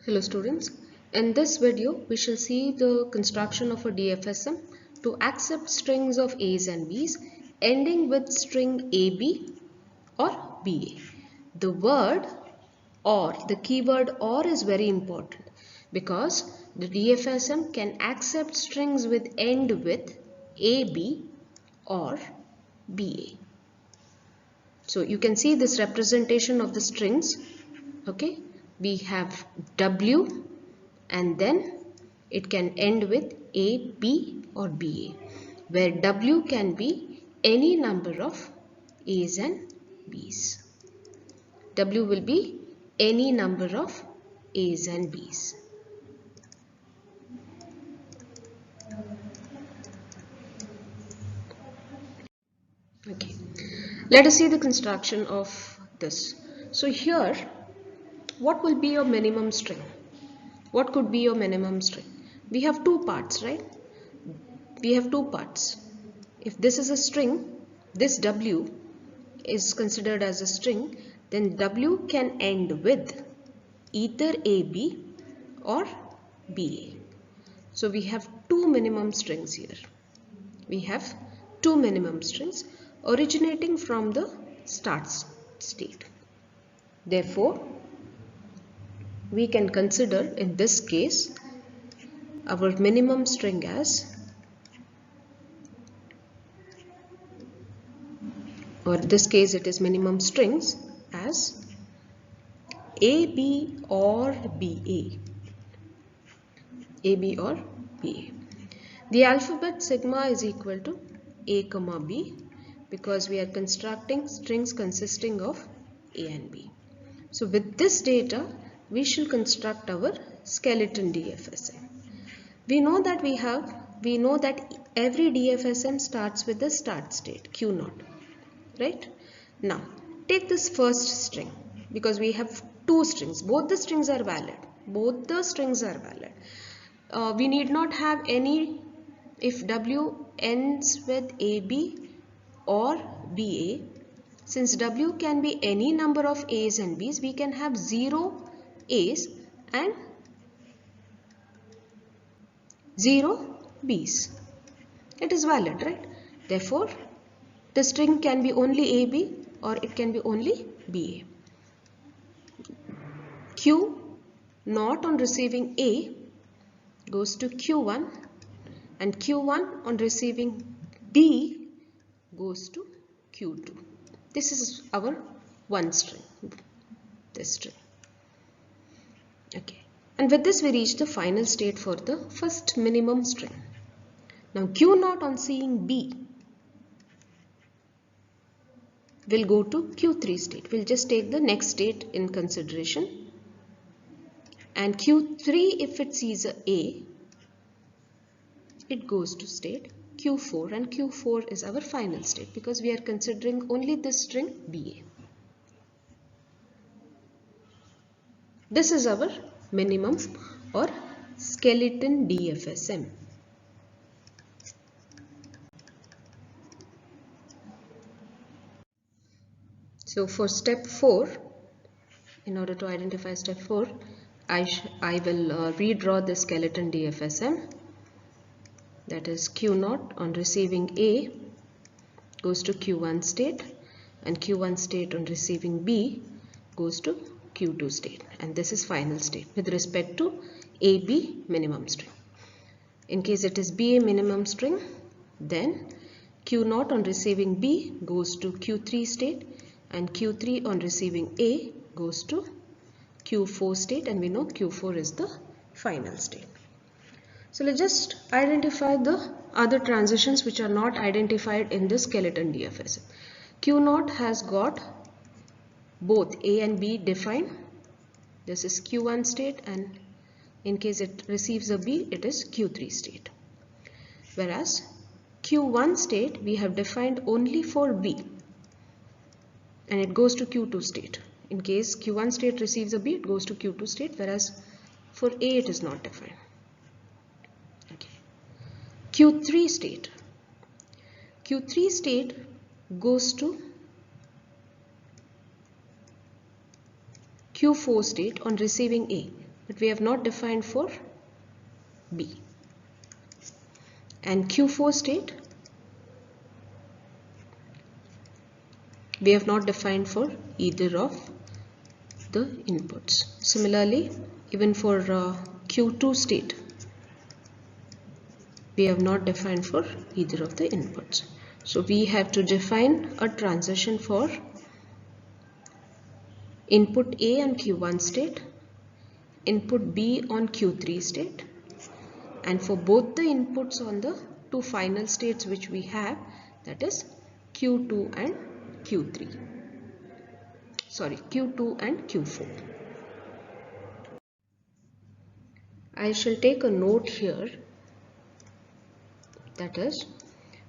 Hello students, in this video we shall see the construction of a DFSM to accept strings of A's and B's ending with string AB or BA. The word or, the keyword or is very important because the DFSM can accept strings with end with AB or BA. So you can see this representation of the strings. Okay, we have W and then it can end with A, B or BA, where W can be any number of A's and B's. W will be any number of A's and B's. Okay, let us see the construction of this. So here, what will be your minimum string? What could be your minimum string? We have two parts, right? We have two parts. If this is a string, this W is considered as a string, then W can end with either AB or BA. So we have two minimum strings here. We have two minimum strings originating from the start state. Therefore, we can consider in this case our minimum string as, or in this case it is minimum strings as AB or BA. AB or BA. The alphabet sigma is equal to A comma B because we are constructing strings consisting of A and B. So with this data, we shall construct our skeleton DFSM. We know that every DFSM starts with the start state Q0, right? Now take this first string because we have two strings. Both the strings are valid. We need not have any. If W ends with AB or BA, since W can be any number of A's and B's, we can have 0 A's and 0 B's. It is valid, right? Therefore, the string can be only AB or it can be only BA. Q not on receiving A goes to Q1 and Q1 on receiving B goes to Q2. This is our one string, this string. Okay, and with this we reach the final state for the first minimum string. Now Q0 on seeing B will go to Q3 state. We'll just take the next state in consideration. And Q3, if it sees A, it goes to state Q4, and Q4 is our final state because we are considering only this string BA. This is our minimum or skeleton DFSM. So for step 4, in order to identify step 4, I will redraw the skeleton DFSM. That is Q0 on receiving A goes to Q1 state and Q1 state on receiving B goes to Q2 state, and this is final state with respect to AB minimum string. In case it is BA minimum string, then Q0 on receiving B goes to Q3 state and Q3 on receiving A goes to Q4 state, and we know Q4 is the final state. So let's just identify the other transitions which are not identified in the skeleton DFSM. Q0 has got both A and B defined. This is Q1 state, and in case it receives a B, it is Q3 state. Whereas Q1 state we have defined only for B and it goes to Q2 state. In case Q1 state receives a B, it goes to Q2 state, whereas for A it is not defined. Q3 state. Q3 state goes to Q4 state on receiving A, but we have not defined for B. And Q4 state, we have not defined for either of the inputs. Similarly, even for Q2 state, we have not defined for either of the inputs. So we have to define a transition for input A on Q1 state, input B on Q3 state, and for both the inputs on the two final states which we have, that is Q2 and Q3. Sorry, Q2 and Q4. I shall take a note here, that is,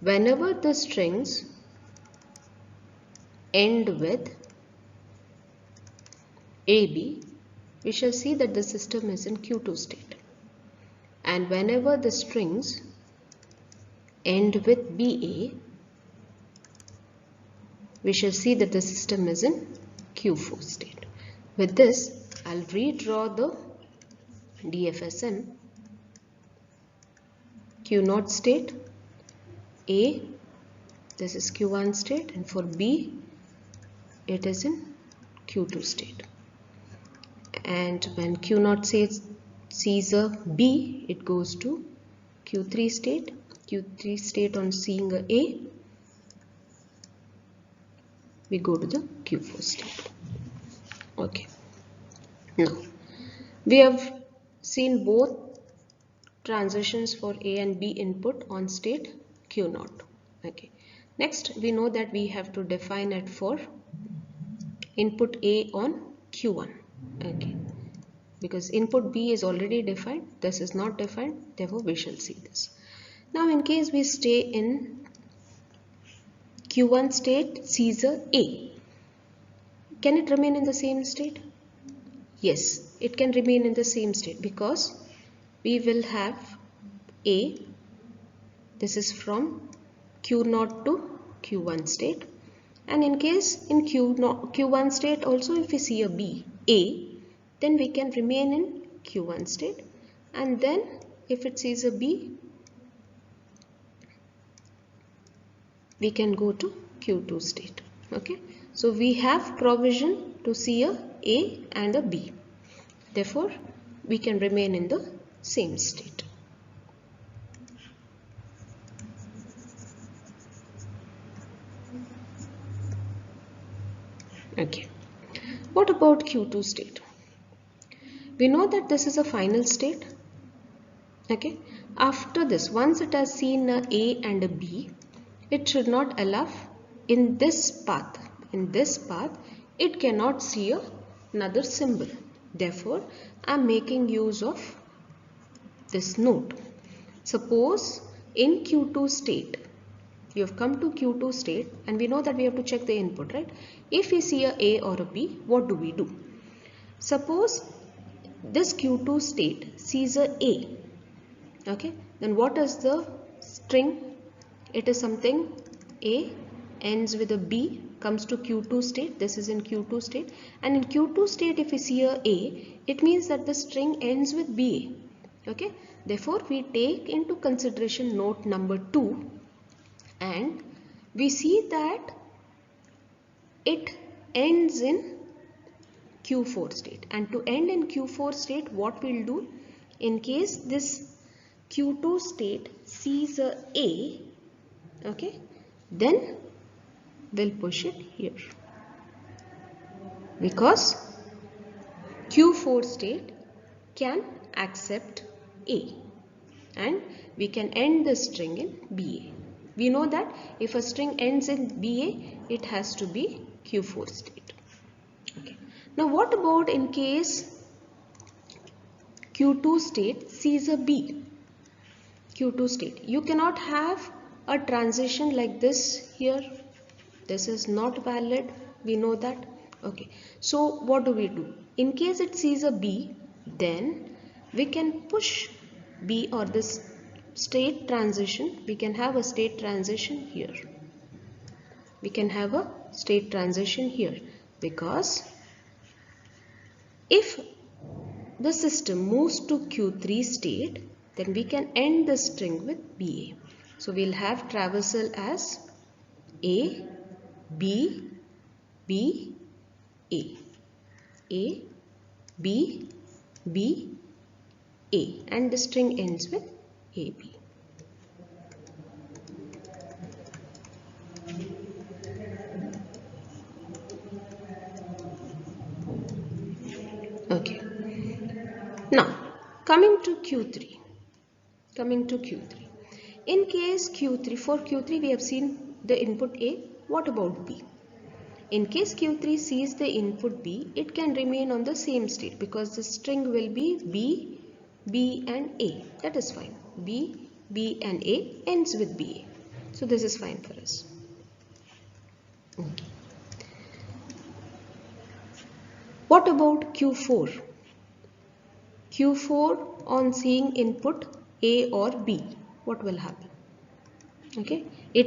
whenever the strings end with AB, we shall see that the system is in Q2 state. And whenever the strings end with BA, we shall see that the system is in Q4 state. With this, I'll redraw the DFSM. Q0 state, A, this is Q1 state, and for B, it is in Q2 state. And when Q0 sees a B, it goes to Q3 state. Q3 state on seeing a A, we go to the Q4 state. Okay. Now, we have seen both transitions for A and B input on state Q0. Okay. Next, we know that we have to define it for input A on Q1. Okay. Because input B is already defined, this is not defined, therefore we shall see this. Now, in case we stay in Q1 state, sees a A, can it remain in the same state? Yes, it can remain in the same state because we will have A, this is from Q0 to Q1 state, and in case in Q1 state also if we see a B, A, then we can remain in Q1 state, and then if it sees a B, we can go to Q2 state. Okay, so we have provision to see a A and a B, therefore we can remain in the same state. Okay, what about Q2 state? We know that this is a final state. Okay, after this, once it has seen a A and a B, it should not allow in this path. In this path, it cannot see another symbol. Therefore, I am making use of this note. Suppose in Q2 state, you have come to Q2 state, and we know that we have to check the input, right? If we see a or a B, what do we do? Suppose this Q2 state sees a A, okay, then what is the string? It is something A ends with a B, comes to Q2 state, this is in Q2 state, and in Q2 state if we see a A, it means that the string ends with BA, okay. Therefore, we take into consideration note number 2, and we see that it ends in Q4 state, and to end in Q4 state, what we'll do, in case this Q2 state sees a A, okay, then we'll push it here, because Q4 state can accept A, and we can end the string in BA. We know that if a string ends in BA, it has to be Q4 state. Okay. Now, what about in case Q2 state sees a B? Q2 state, you cannot have a transition like this here. This is not valid. We know that. Okay. So, what do? In case it sees a B, then we can push B or this state transition. We can have a state transition here. We can have a state transition here, because if the system moves to Q3 state, then we can end the string with BA. So we'll have traversal as A, B, B, A, A, B, B, A, and the string ends with AB. Okay. Now, coming to Q3. In case Q3, for Q3 we have seen the input A. What about B? In case Q3 sees the input B, it can remain on the same state because the string will be B, B and A. That is fine. B, B and A ends with BA. So this is fine for us. Okay. What about Q4? Q4 on seeing input A or B, what will happen? Okay, we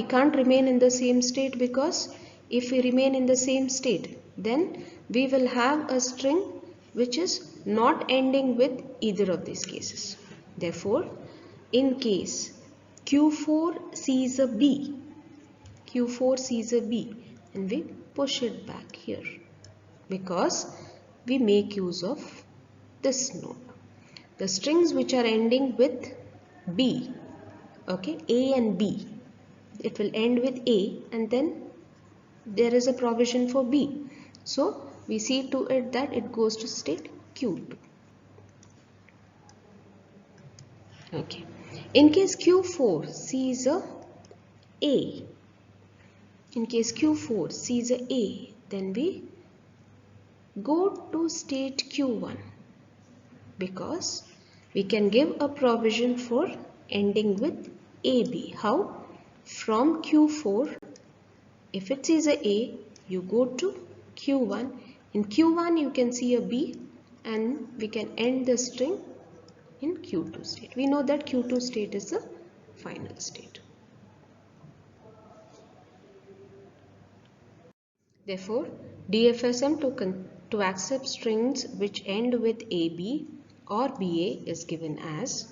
can't remain in the same state, because if we remain in the same state, then we will have a string which is not ending with either of these cases. Therefore, in case Q4 sees a B, and we push it back here, because we make use of this node. The strings which are ending with B, okay, A and B, it will end with A and then there is a provision for B. So we see to it that it goes to state Q2. Okay. In case Q4 sees a A, then we go to state Q1, because we can give a provision for ending with AB. How? From Q4, if it sees a A, you go to Q1. In Q1 you can see a B and we can end the string in Q2 state. We know that Q2 state is the final state. Therefore, DFSM to accept strings which end with AB or BA is given as,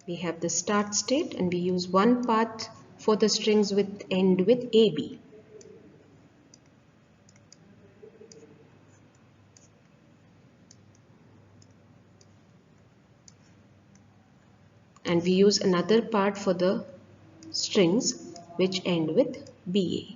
we have the start state and we use one path for the strings with end with AB. And we use another part for the strings which end with BA.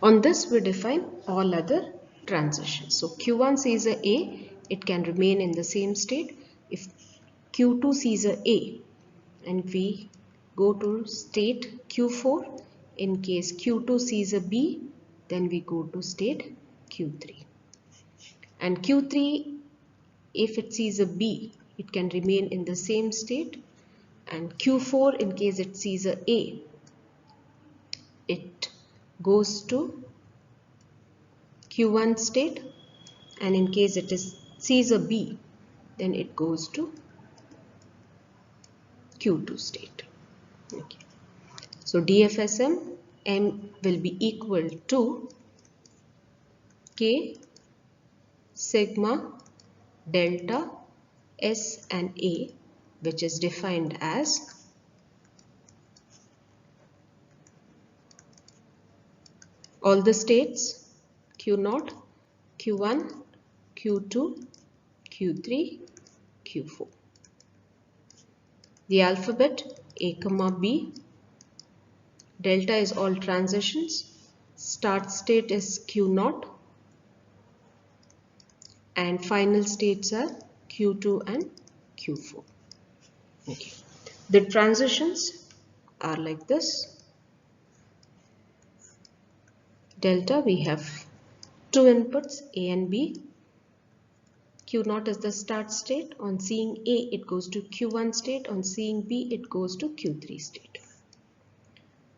On this we define all other transitions. So Q1 sees a A, it can remain in the same state. If Q2 sees a A and we go to state Q4, in case Q2 sees a B, then we go to state Q3. And Q3, if it sees a B, it can remain in the same state. And Q4, in case it sees a A, it goes to Q1 state, and in case it sees a B, then it goes to Q2 state. Okay. So DFSM M will be equal to K sigma delta S and A, which is defined as all the states Q0, Q1, Q2, Q3, Q4. The alphabet A comma B. Delta is all transitions. Start state is Q0 and final states are Q2 and Q4. Okay. The transitions are like this. Delta, we have two inputs A and B. Q0 is the start state. On seeing A, it goes to Q1 state. On seeing B, it goes to Q3 state.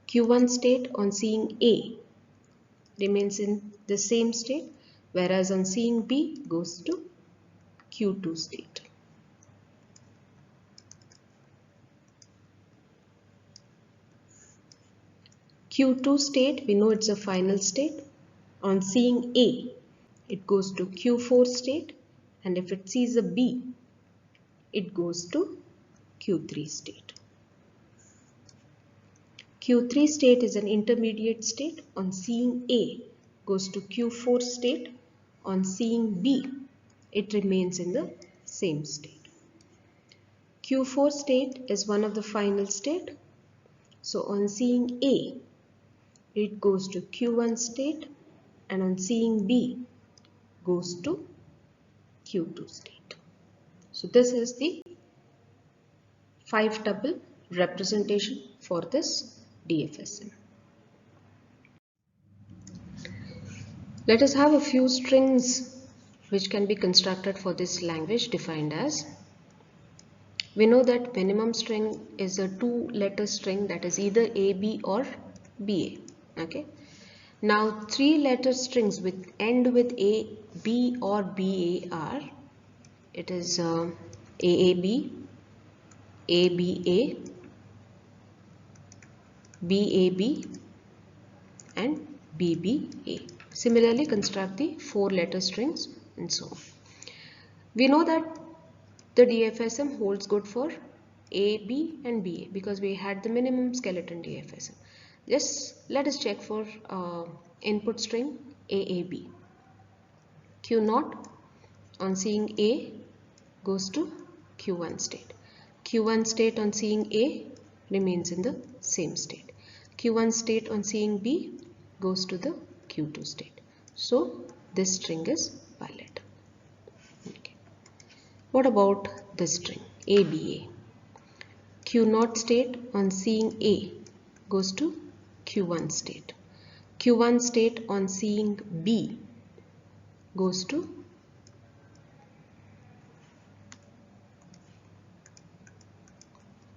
Q1 state on seeing A remains in the same state, whereas on seeing B goes to Q2 state. Q2 state, we know it's a final state. On seeing A, it goes to Q4 state, and if it sees a B, it goes to Q3 state. Q3 state is an intermediate state. On seeing A, goes to Q4 state. On seeing B, it remains in the same state. Q4 state is one of the final state. So on seeing A, it goes to Q1 state, and on seeing B, goes to Q2 state. So this is the 5-tuple representation for this DFSM. Let us have a few strings which can be constructed for this language, defined as, we know that minimum string is a 2-letter string, that is either AB or BA. Okay. Now 3-letter strings with end with A, B or BA are, it is AAB, ABA, BAB and BBA. Similarly, construct the 4-letter strings and so on. We know that the DFSM holds good for A, B and BA because we had the minimum skeleton DFSM. Just let us check for input string AAB. Q0 on seeing A goes to Q1 state. Q1 state on seeing A remains in the same state. Q1 state on seeing B goes to the Q2 state. So this string is valid. Okay. What about this string ABA? Q0 state on seeing A goes to Q1 state. Q1 state on seeing B goes to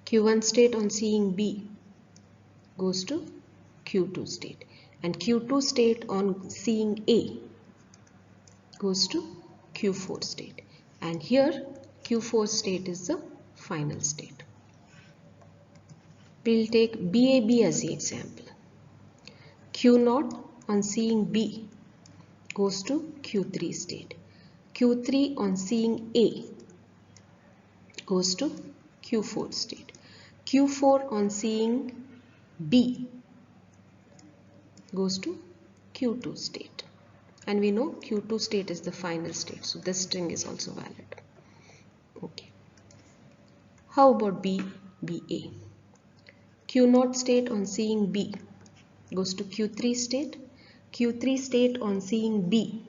Q1 state on seeing B goes to Q2 state, and Q2 state on seeing A goes to Q4 state, and here Q4 state is the final state. We'll take BAB as the example. Q0 on seeing B goes to Q3 state. Q3 on seeing A goes to Q4 state. Q4 on seeing B goes to Q2 state. And we know Q2 state is the final state. So this string is also valid. Okay. How about BBA? Q0 state on seeing B goes to Q3 state. Q3 state on seeing B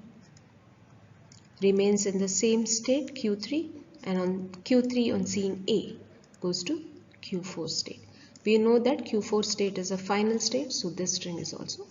remains in the same state Q3, and on Q3 on seeing A goes to Q4 state. We know that Q4 state is a final state, so this string is also